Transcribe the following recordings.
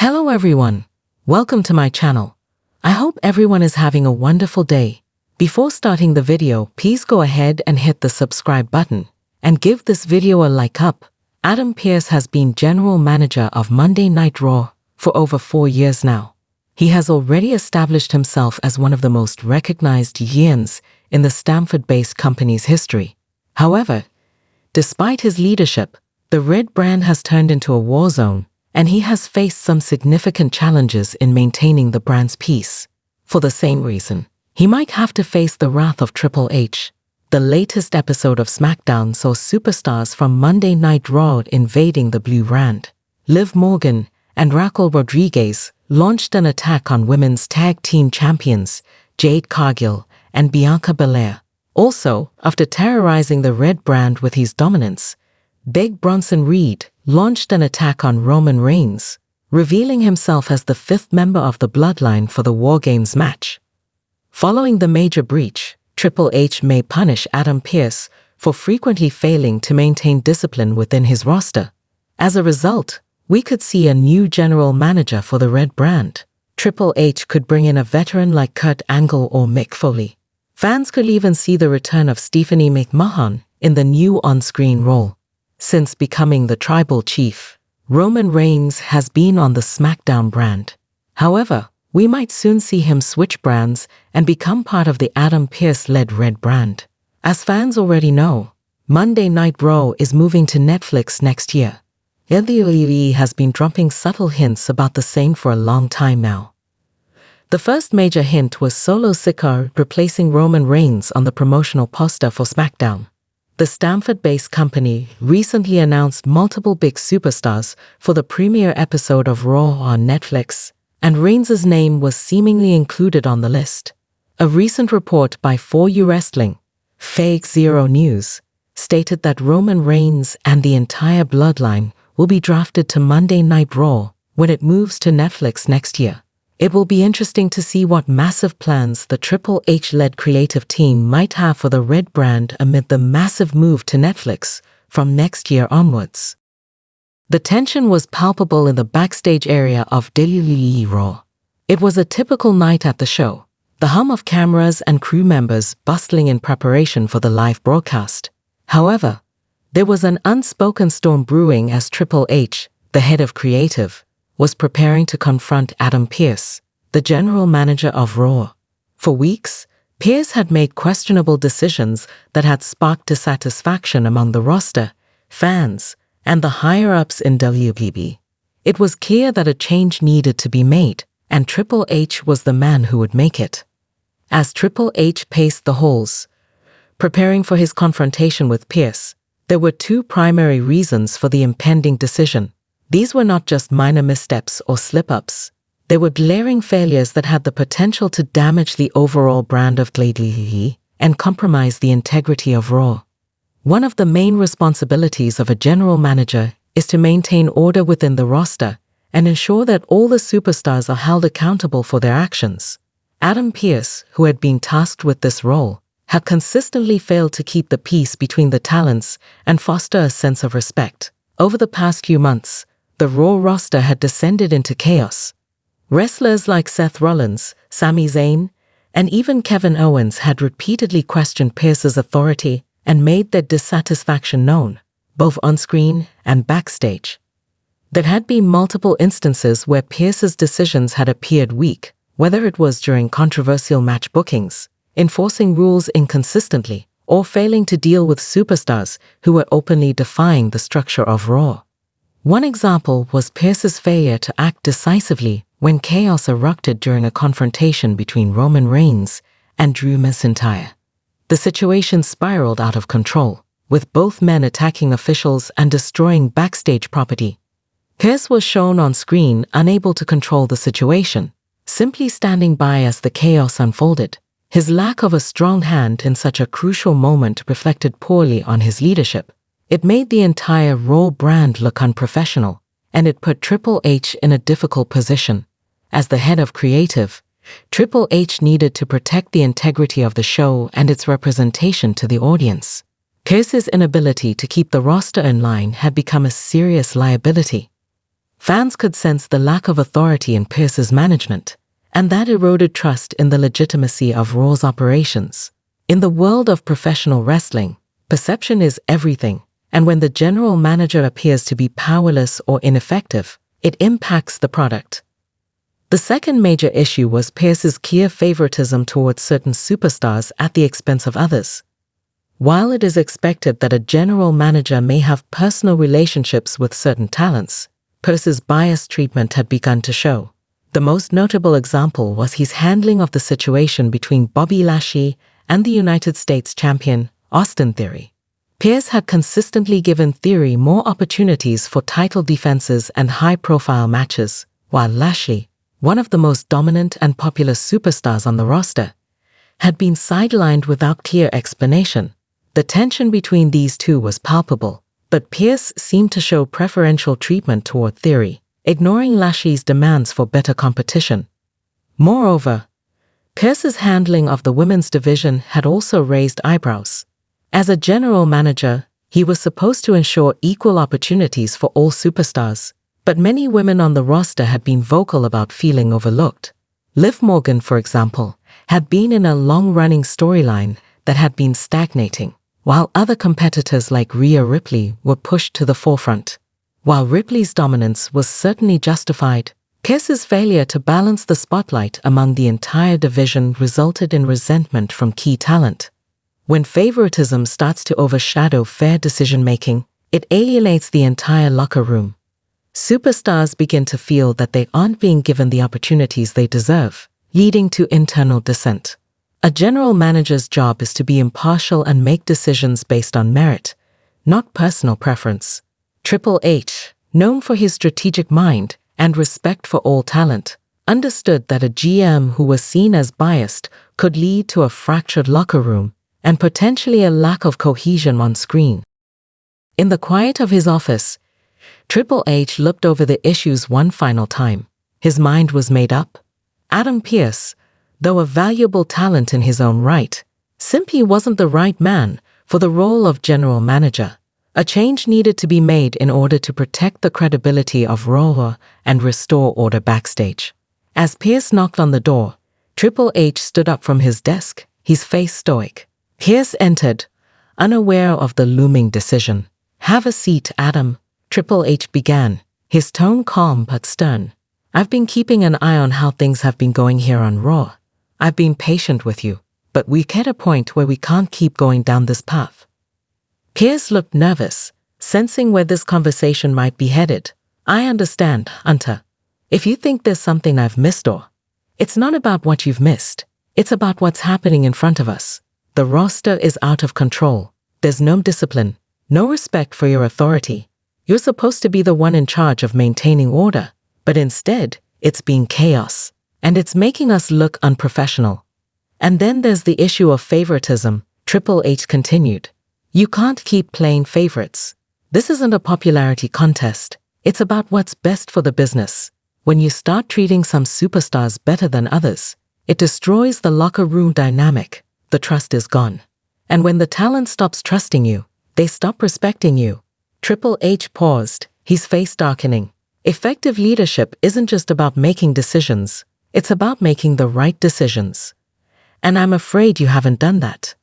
Hello everyone, welcome to my channel. I hope everyone is having a wonderful day. Before starting the video, please go ahead and hit the subscribe button and give this video a like up. Adam Pearce has been general manager of Monday Night Raw for over 4 years now. He has already established himself as one of the most recognized Yians in the Stamford-based company's history. However, despite his leadership, the Red brand has turned into a war zone, and he has faced some significant challenges in maintaining the brand's peace. For the same reason, he might have to face the wrath of Triple H. The latest episode of SmackDown saw superstars from Monday Night Raw invading the Blue brand. Liv Morgan and Raquel Rodriguez launched an attack on women's tag team champions Jade Cargill and Bianca Belair. Also, after terrorizing the Red brand with his dominance, Big Bronson Reed launched an attack on Roman Reigns, revealing himself as the 5th member of the Bloodline for the War Games match. Following the major breach, Triple H may punish Adam Pearce for frequently failing to maintain discipline within his roster. As a result, we could see a new general manager for the Red brand. Triple H could bring in a veteran like Kurt Angle or Mick Foley. Fans could even see the return of Stephanie McMahon in the new on-screen role. Since becoming the tribal chief, Roman Reigns has been on the SmackDown brand. However, we might soon see him switch brands and become part of the Adam Pearce-led Red brand. As fans already know, Monday Night Raw is moving to Netflix next year. WWE has been dropping subtle hints about the same for a long time now. The first major hint was Solo Sikoa replacing Roman Reigns on the promotional poster for SmackDown. The Stamford-based company recently announced multiple big superstars for the premiere episode of Raw on Netflix, and Reigns' name was seemingly included on the list. A recent report by 4U Wrestling, Fake Zero News, stated that Roman Reigns and the entire Bloodline will be drafted to Monday Night Raw when it moves to Netflix next year. It will be interesting to see what massive plans the Triple H-led creative team might have for the Red brand amid the massive move to Netflix from next year onwards. The tension was palpable in the backstage area of WWE Raw. It was a typical night at the show, the hum of cameras and crew members bustling in preparation for the live broadcast. However, there was an unspoken storm brewing as Triple H, the head of creative, was preparing to confront Adam Pearce, the general manager of Raw. For weeks, Pearce had made questionable decisions that had sparked dissatisfaction among the roster, fans, and the higher-ups in WWE. It was clear that a change needed to be made, and Triple H was the man who would make it. As Triple H paced the halls, preparing for his confrontation with Pearce, there were 2 primary reasons for the impending decision. These were not just minor missteps or slip-ups. They were glaring failures that had the potential to damage the overall brand of WWE and compromise the integrity of Raw. One of the main responsibilities of a general manager is to maintain order within the roster and ensure that all the superstars are held accountable for their actions. Adam Pearce, who had been tasked with this role, had consistently failed to keep the peace between the talents and foster a sense of respect. Over the past few months, the Raw roster had descended into chaos. Wrestlers like Seth Rollins, Sami Zayn, and even Kevin Owens had repeatedly questioned Pearce's authority and made their dissatisfaction known, both on-screen and backstage. There had been multiple instances where Pearce's decisions had appeared weak, whether it was during controversial match bookings, enforcing rules inconsistently, or failing to deal with superstars who were openly defying the structure of Raw. One example was Pearce's failure to act decisively when chaos erupted during a confrontation between Roman Reigns and Drew McIntyre. The situation spiraled out of control, with both men attacking officials and destroying backstage property. Pearce was shown on screen unable to control the situation, simply standing by as the chaos unfolded. His lack of a strong hand in such a crucial moment reflected poorly on his leadership. It made the entire Raw brand look unprofessional, and it put Triple H in a difficult position. As the head of creative, Triple H needed to protect the integrity of the show and its representation to the audience. Pearce's inability to keep the roster in line had become a serious liability. Fans could sense the lack of authority in Pearce's management, and that eroded trust in the legitimacy of Raw's operations. In the world of professional wrestling, perception is everything, and when the general manager appears to be powerless or ineffective, it impacts the product. The second major issue was Pearce's clear favoritism towards certain superstars at the expense of others. While it is expected that a general manager may have personal relationships with certain talents, Pearce's biased treatment had begun to show. The most notable example was his handling of the situation between Bobby Lashley and the United States champion, Austin Theory. Pearce had consistently given Theory more opportunities for title defenses and high-profile matches, while Lashley, one of the most dominant and popular superstars on the roster, had been sidelined without clear explanation. The tension between these two was palpable, but Pearce seemed to show preferential treatment toward Theory, ignoring Lashley's demands for better competition. Moreover, Pearce's handling of the women's division had also raised eyebrows. As a general manager, he was supposed to ensure equal opportunities for all superstars, but many women on the roster had been vocal about feeling overlooked. Liv Morgan, for example, had been in a long-running storyline that had been stagnating, while other competitors like Rhea Ripley were pushed to the forefront. While Ripley's dominance was certainly justified, Pearce's failure to balance the spotlight among the entire division resulted in resentment from key talent. When favoritism starts to overshadow fair decision-making, it alienates the entire locker room. Superstars begin to feel that they aren't being given the opportunities they deserve, leading to internal dissent. A general manager's job is to be impartial and make decisions based on merit, not personal preference. Triple H, known for his strategic mind and respect for all talent, understood that a GM who was seen as biased could lead to a fractured locker room and potentially a lack of cohesion on screen. In the quiet of his office, Triple H looked over the issues one final time. His mind was made up. Adam Pearce, though a valuable talent in his own right, simply wasn't the right man for the role of general manager. A change needed to be made in order to protect the credibility of Raw and restore order backstage. As Pearce knocked on the door, Triple H stood up from his desk, his face stoic. Pearce entered, unaware of the looming decision. "Have a seat, Adam," Triple H began, his tone calm but stern. "I've been keeping an eye on how things have been going here on Raw. I've been patient with you, but we're at a point where we can't keep going down this path." Pearce looked nervous, sensing where this conversation might be headed. "I understand, Hunter. If you think there's something I've missed it's not about what you've missed. It's about what's happening in front of us. The roster is out of control. There's no discipline, no respect for your authority. You're supposed to be the one in charge of maintaining order, but instead, it's being chaos, and it's making us look unprofessional. And then there's the issue of favoritism," Triple H continued. "You can't keep playing favorites. This isn't a popularity contest. It's about what's best for the business. When you start treating some superstars better than others, it destroys the locker room dynamic. The trust is gone. And when the talent stops trusting you, they stop respecting you." Triple H paused, his face darkening. Effective leadership isn't just about making decisions. It's about making the right decisions. And I'm afraid you haven't done that.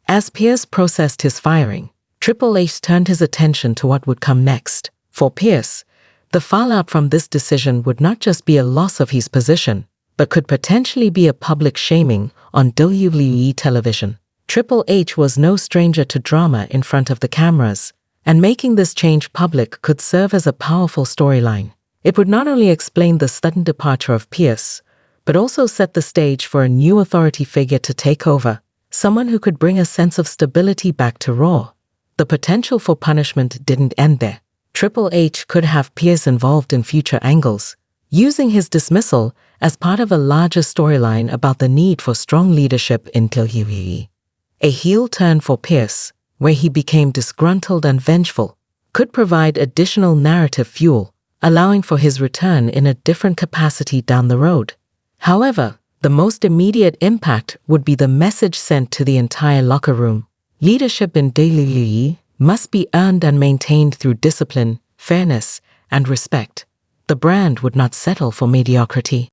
As Pearce processed his firing, Triple H turned his attention to what would come next. For Pearce, the fallout from this decision would not just be a loss of his position, but could potentially be a public shaming on WWE television. Triple H was no stranger to drama in front of the cameras, and making this change public could serve as a powerful storyline. It would not only explain the sudden departure of Pearce, but also set the stage for a new authority figure to take over, someone who could bring a sense of stability back to Raw. The potential for punishment didn't end there. Triple H could have Pearce involved in future angles, using his dismissal as part of a larger storyline about the need for strong leadership in WWE. A heel turn for Pearce, where he became disgruntled and vengeful, could provide additional narrative fuel, allowing for his return in a different capacity down the road. However, the most immediate impact would be the message sent to the entire locker room. Leadership in WWE must be earned and maintained through discipline, fairness, and respect. the brand would not settle for mediocrity.